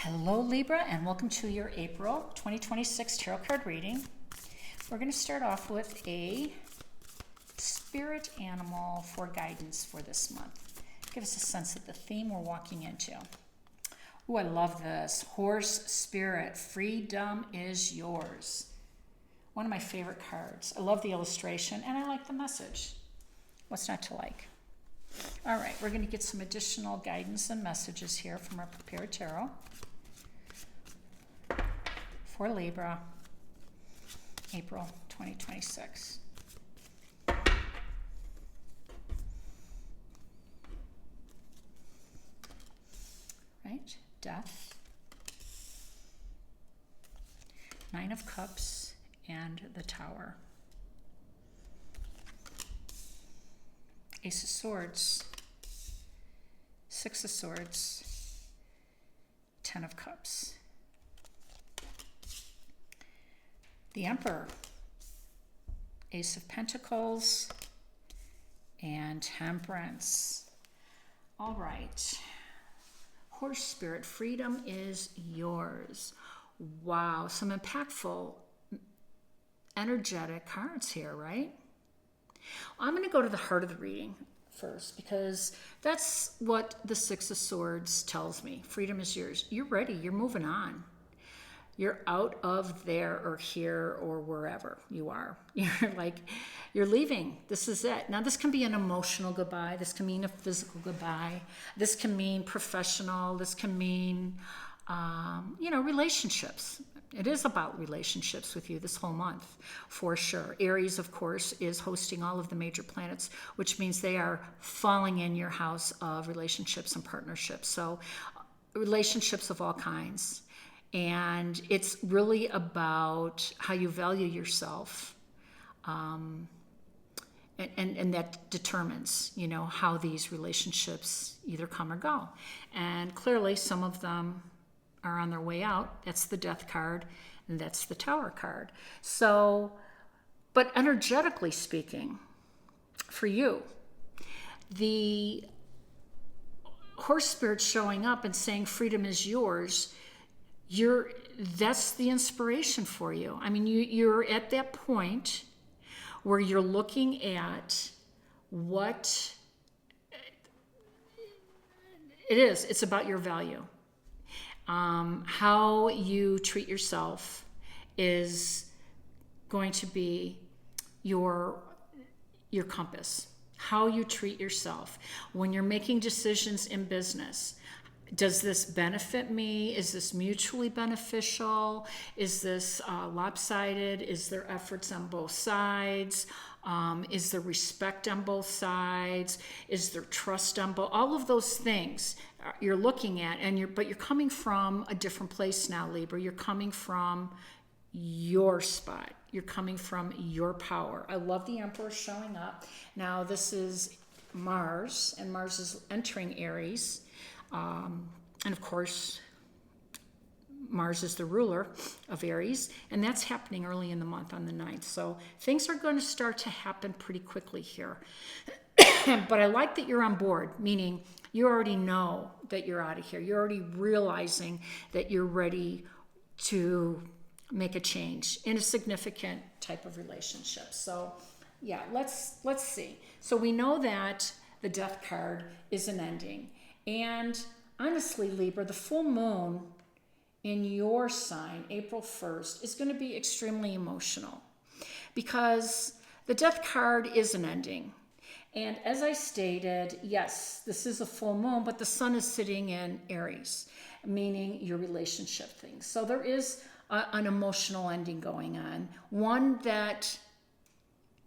Hello Libra, and welcome to your April 2026 tarot card reading. We're going to start off with a spirit animal for guidance for this month. Give us a sense of the theme we're walking into. Ooh, I love this. Horse spirit, freedom is yours. One of my favorite cards. I love the illustration and I like the message. What's not to like? All right, we're going to get some additional guidance and messages here from our prepared tarot for Libra, April 2026. Right, Death, Nine of Cups, and the Tower. Ace of Swords, Six of Swords, Ten of Cups. The Emperor, Ace of Pentacles, and Temperance. All right. Horse spirit, freedom is yours. Wow, some impactful, energetic cards here, right? I'm going to go to the heart of the reading first because that's what the Six of Swords tells me. Freedom is yours. You're ready. You're moving on. You're out of there or here or wherever you are. You're leaving. This is it. Now, this can be an emotional goodbye. This can mean a physical goodbye. This can mean professional. This can mean, relationships. It is about relationships with you this whole month, for sure. Aries, of course, is hosting all of the major planets, which means they are falling in your house of relationships and partnerships. So relationships of all kinds. And it's really about how you value yourself. And that determines, how these relationships either come or go. And clearly some of them are on their way out. That's the Death card, and that's the Tower card. So, but energetically speaking, for you, the horse spirit showing up and saying freedom is yours, that's the inspiration for you. I mean, you're at that point where you're looking at what it is. It's about your value. How you treat yourself is going to be your compass. How you treat yourself when you're making decisions in business. Does this benefit me? Is this mutually beneficial? Is this lopsided? Is there efforts on both sides? Is there respect on both sides? Is there trust on both? All of those things you're looking at, but you're coming from a different place now, Libra. You're coming from your spot. You're coming from your power. I love the Emperor showing up. Now this is Mars, and Mars is entering Aries. And of course, Mars is the ruler of Aries, and that's happening early in the month on the 9th. So things are going to start to happen pretty quickly here. But I like that you're on board, meaning you already know that you're out of here. You're already realizing that you're ready to make a change in a significant type of relationship. So yeah, let's see. So we know that the Death card is an ending. And honestly, Libra, the full moon in your sign, April 1st, is going to be extremely emotional because the Death card is an ending. And as I stated, yes, this is a full moon, but the sun is sitting in Aries, meaning your relationship things. So there is an emotional ending going on, one that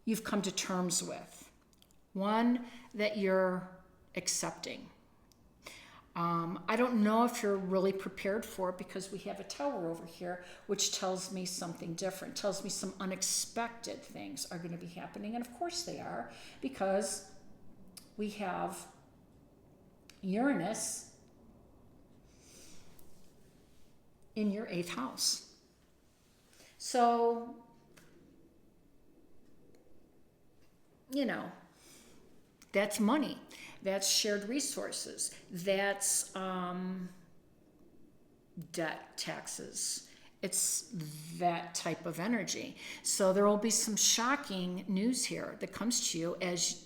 you've come to terms with, one that you're accepting. I don't know if you're really prepared for it because we have a Tower over here, which tells me something different, tells me some unexpected things are going to be happening. And of course they are, because we have Uranus in your 8th house. So, that's money. That's shared resources. That's debt, taxes. It's that type of energy. So there will be some shocking news here that comes to you as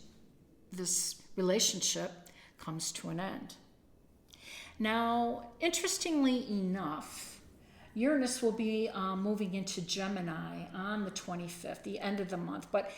this relationship comes to an end. Now, interestingly enough, Uranus will be moving into Gemini on the 25th, the end of the month. But,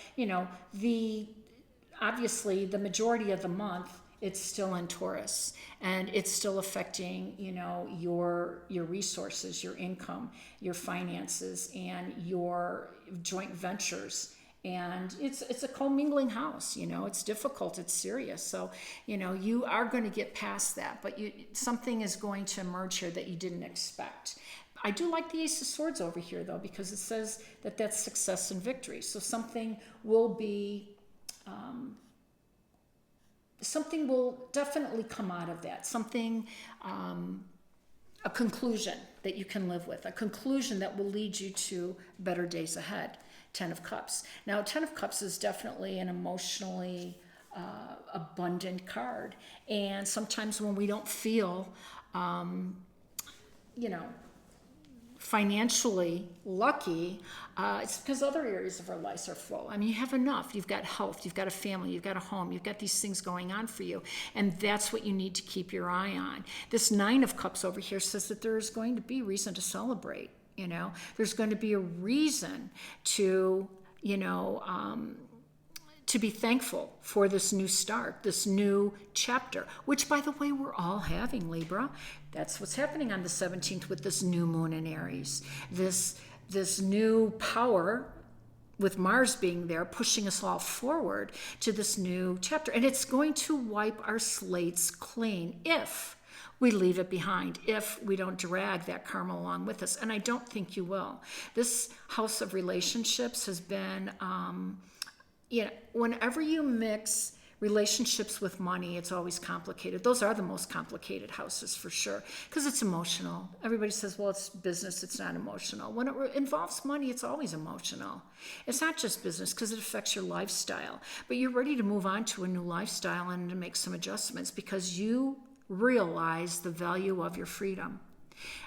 obviously the majority of the month, it's still in Taurus, and it's still affecting, your resources, your income, your finances, and your joint ventures. And it's a commingling house, it's difficult, it's serious. So, you are going to get past that, but something is going to emerge here that you didn't expect. I do like the Ace of Swords over here, though, because it says that that's success and victory. So something will definitely come out of that. Something, a conclusion that you can live with, a conclusion that will lead you to better days ahead. 10 of Cups. Now, 10 of Cups is definitely an emotionally abundant card. And sometimes when we don't feel, financially lucky, it's because other areas of our lives are full. I mean, you have enough. You've got health, you've got a family, you've got a home, you've got these things going on for you. And that's what you need to keep your eye on. This 9 of Cups over here says that there is going to be reason to celebrate. There's going to be a reason to, to be thankful for this new start, this new chapter, which, by the way, we're all having, Libra. That's what's happening on the 17th with this new moon in Aries. This new power with Mars being there, pushing us all forward to this new chapter. And it's going to wipe our slates clean if we leave it behind, if we don't drag that karma along with us. And I don't think you will. This house of relationships has been, whenever you mix relationships with money, it's always complicated. Those are the most complicated houses for sure, because it's emotional. Everybody says, well, it's business, it's not emotional. When it involves money, it's always emotional. It's not just business because it affects your lifestyle, but you're ready to move on to a new lifestyle and to make some adjustments because you realize the value of your freedom.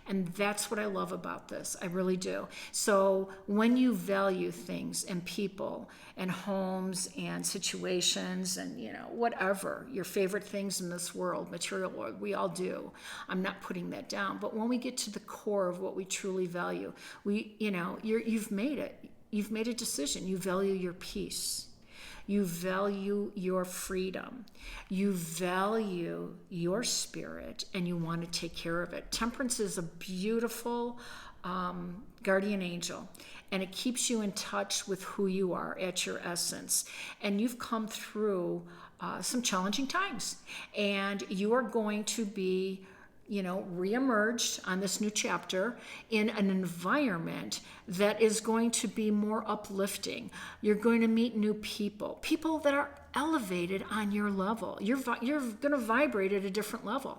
And that's what I love about this. I really do. So when you value things and people and homes and situations and, whatever, your favorite things in this world, material world, we all do. I'm not putting that down. But when we get to the core of what we truly value, you've made it. You've made a decision. You value your peace. You value your freedom. You value your spirit, and you want to take care of it. Temperance is a beautiful guardian angel, and it keeps you in touch with who you are at your essence. And you've come through some challenging times, and you are going to be reemerged on this new chapter in an environment that is going to be more uplifting. You're going to meet new people that are elevated on your level. You're going to vibrate at a different level,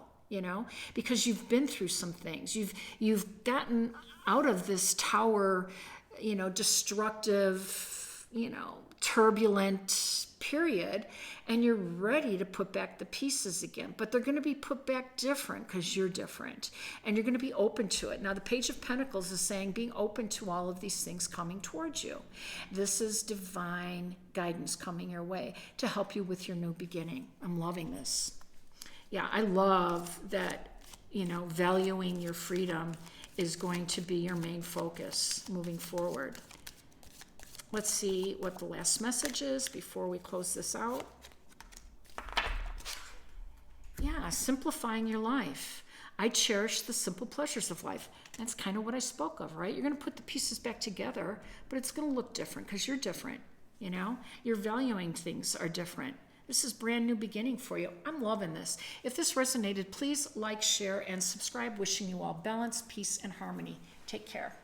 because you've been through some things. You've gotten out of this tower, destructive, turbulent period, and you're ready to put back the pieces again. But they're going to be put back different because you're different, and you're going to be open to it. Now, the Page of Pentacles is saying being open to all of these things coming towards you. This is divine guidance coming your way to help you with your new beginning. I'm loving this. Yeah, I love that, valuing your freedom is going to be your main focus moving forward. Let's see what the last message is before we close this out. Yeah, simplifying your life. I cherish the simple pleasures of life. That's kind of what I spoke of, right? You're going to put the pieces back together, but it's going to look different because you're different, Your valuing things are different. This is brand new beginning for you. I'm loving this. If this resonated, please like, share, and subscribe. Wishing you all balance, peace, and harmony. Take care.